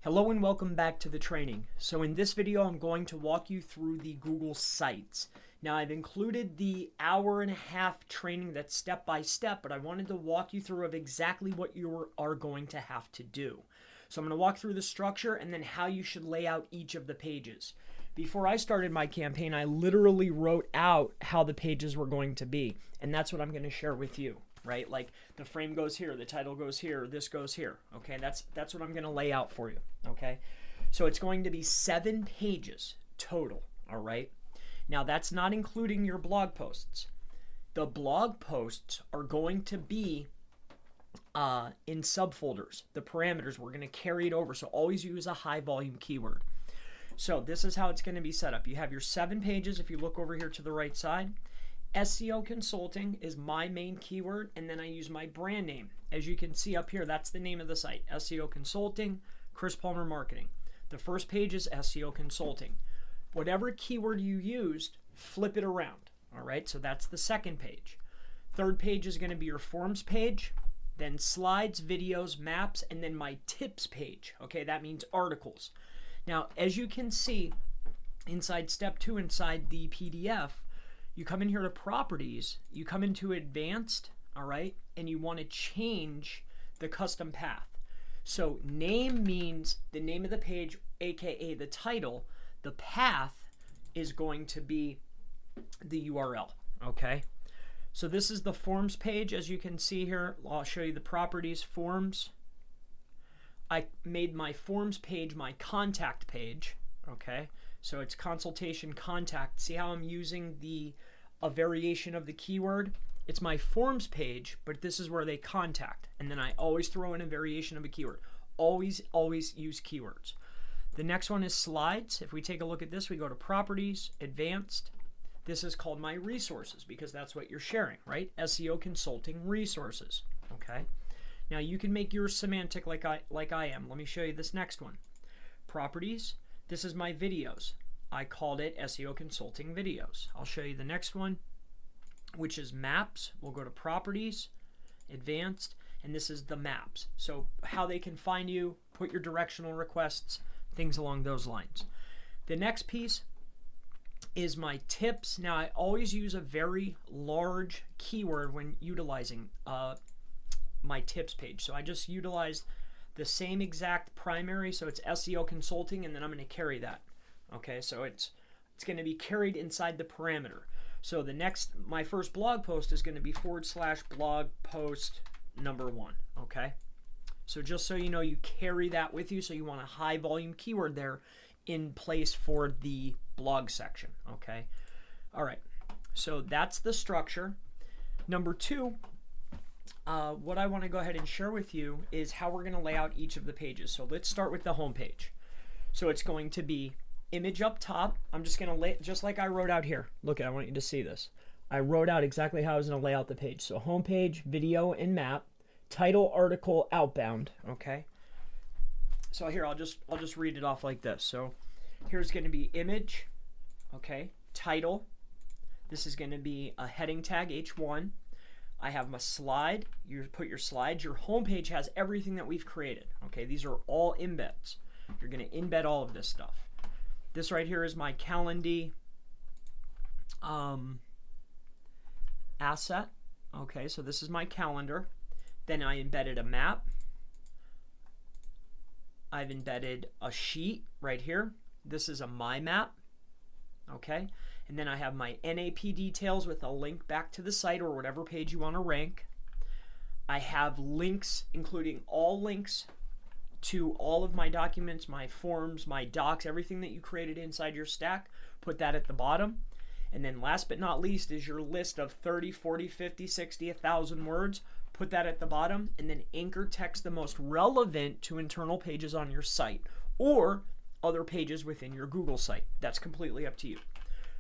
Hello and welcome back to the training. So in this video, I'm going to walk you through the Google Sites. Now I've included the hour-and-a-half training that's step by step, but I wanted to walk you through of exactly what you are going to have to do. So I'm going to walk through the structure and then how you should lay out each of the pages. Before I started my campaign, I literally wrote out how the pages were going to be, and that's what I'm going to share with you. Right? Like the frame goes here, the title goes here, this goes here. Okay, that's what I'm going to lay out for you. Okay, so it's going to be 7 pages total. All right, now that's not including your blog posts. The blog posts are going to be in subfolders. The parameters, we're going to carry it over, so always use a high volume keyword. So this is how it's going to be set up. You have your 7 pages. If you look over here to the right side, SEO consulting is my main keyword, and then I use my brand name. As you can see up here, that's the name of the site, SEO Consulting, Chris Palmer Marketing. The first page is SEO Consulting. Whatever keyword you used, flip it around. All right, so that's the second page. Third page is going to be your forms page, then slides, videos, maps, and then my tips page. Okay, that means articles. Now, as you can see, inside step 2, inside the PDF, you come in here to properties, you come into advanced, all right, and you want to change the custom path. So name means the name of the page, aka the title. The path is going to be the URL, okay? So this is the forms page. As you can see here, I'll show you the properties, forms. I made my forms page my contact page, okay? So it's consultation contact. See how I'm using a variation of the keyword? It's my forms page, but this is where they contact. And then I always throw in a variation of a keyword. Always use keywords. The next one is slides. If we take a look at this, we go to properties, advanced. This is called my resources because that's what you're sharing, right? SEO consulting resources, okay? Now you can make yours semantic like I am. Let me show you this next one. Properties. This is my videos. I called it SEO Consulting Videos. I'll show you the next one, which is maps. We'll go to properties, advanced, and this is the maps. So how they can find you, put your directional requests, things along those lines. The next piece is my tips. Now I always use a very large keyword when utilizing my tips page. So I just utilized the same exact primary, so it's SEO consulting, and then I'm going to carry that. Okay, so it's going to be carried inside the parameter. So my first blog post is going to be /blog post number 1. Okay, so just so you know, you carry that with you. So you want a high volume keyword there in place for the blog section. Okay, all right. So that's the structure. Number 2. What I want to go ahead and share with you is how we're going to lay out each of the pages. So let's start with the home page. So it's going to be image up top. I'm just going to lay, just like I wrote out here. Look, I want you to see this. I wrote out exactly how I was going to lay out the page. So home page, video, and map. Title, article, outbound. Okay. So here, I'll just read it off like this. So here's going to be image. Okay. Title. This is going to be a heading tag, H1. I have my slide. You put your slides. Your homepage has everything that we've created. Okay, these are all embeds. You're going to embed all of this stuff. This right here is my Calendly asset. Okay, so this is my calendar. Then I embedded a map. I've embedded a sheet right here. This is a my map. Okay. And then I have my NAP details with a link back to the site or whatever page you want to rank. I have links, including all links to all of my documents, my forms, my docs, everything that you created inside your stack. Put that at the bottom. And then last but not least is your list of 30, 40, 50, 60, 1,000 words. Put that at the bottom, and then anchor text the most relevant to internal pages on your site or other pages within your Google site. That's completely up to you.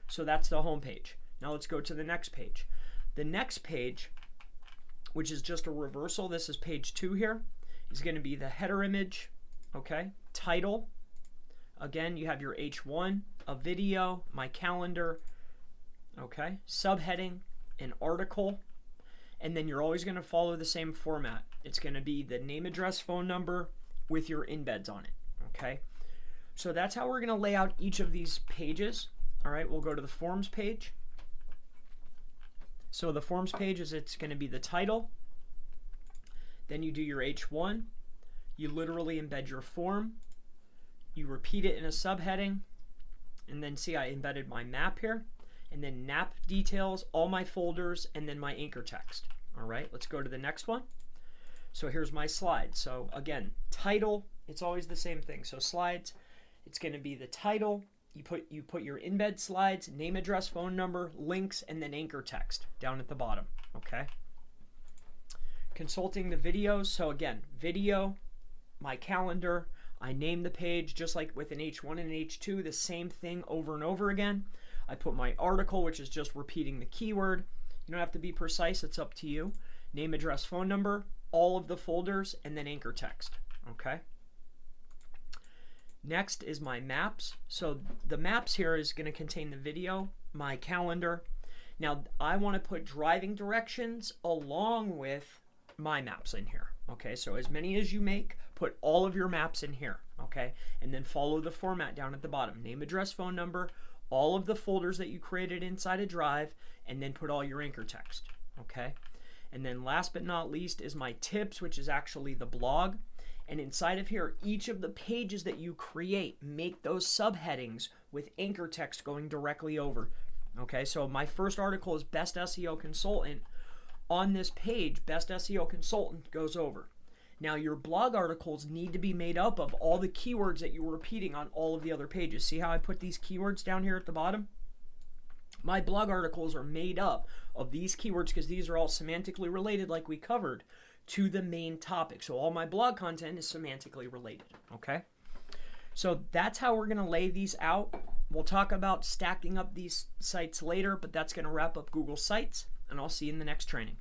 So that's the home page. Now let's go to the next page. The next page, which is just a reversal, this is page 2 here, is going to be the header image, okay? Title, again, you have your H1, a video, my calendar, okay? Subheading, an article, and then you're always going to follow the same format. It's going to be the name, address, phone number with your embeds on it, okay? So that's how we're going to lay out each of these pages. All right, we'll go to the forms page. So the forms page is, it's going to be the title. Then you do your H1. You literally embed your form. You repeat it in a subheading. And then see, I embedded my map here. And then nap details, all my folders, and then my anchor text. All right, let's go to the next one. So here's my slide. So again, title, it's always the same thing. So slides, it's going to be the title. You put your embed slides, name, address, phone number, links, and then anchor text down at the bottom, okay? Consulting the videos. So again, video, my calendar, I name the page just like with an H1 and an H2, the same thing over and over again. I put my article, which is just repeating the keyword. You don't have to be precise, it's up to you. Name, address, phone number, all of the folders, and then anchor text, okay? Next is my maps. So the maps here is going to contain the video, my calendar. Now I want to put driving directions along with my maps in here. Okay, so as many as you make, put all of your maps in here. Okay, and then follow the format down at the bottom. Name, address, phone number, all of the folders that you created inside a drive, and then put all your anchor text. Okay, and then last but not least is my tips, which is actually the blog. And inside of here, each of the pages that you create, make those subheadings with anchor text going directly over. Okay, so my first article is Best SEO Consultant. On this page, Best SEO Consultant goes over. Now your blog articles need to be made up of all the keywords that you were repeating on all of the other pages. See how I put these keywords down here at the bottom? My blog articles are made up of these keywords because these are all semantically related, like we covered, to the main topic. So all my blog content is semantically related, okay? So that's how we're gonna lay these out. We'll talk about stacking up these sites later, but that's gonna wrap up Google Sites, and I'll see you in the next training.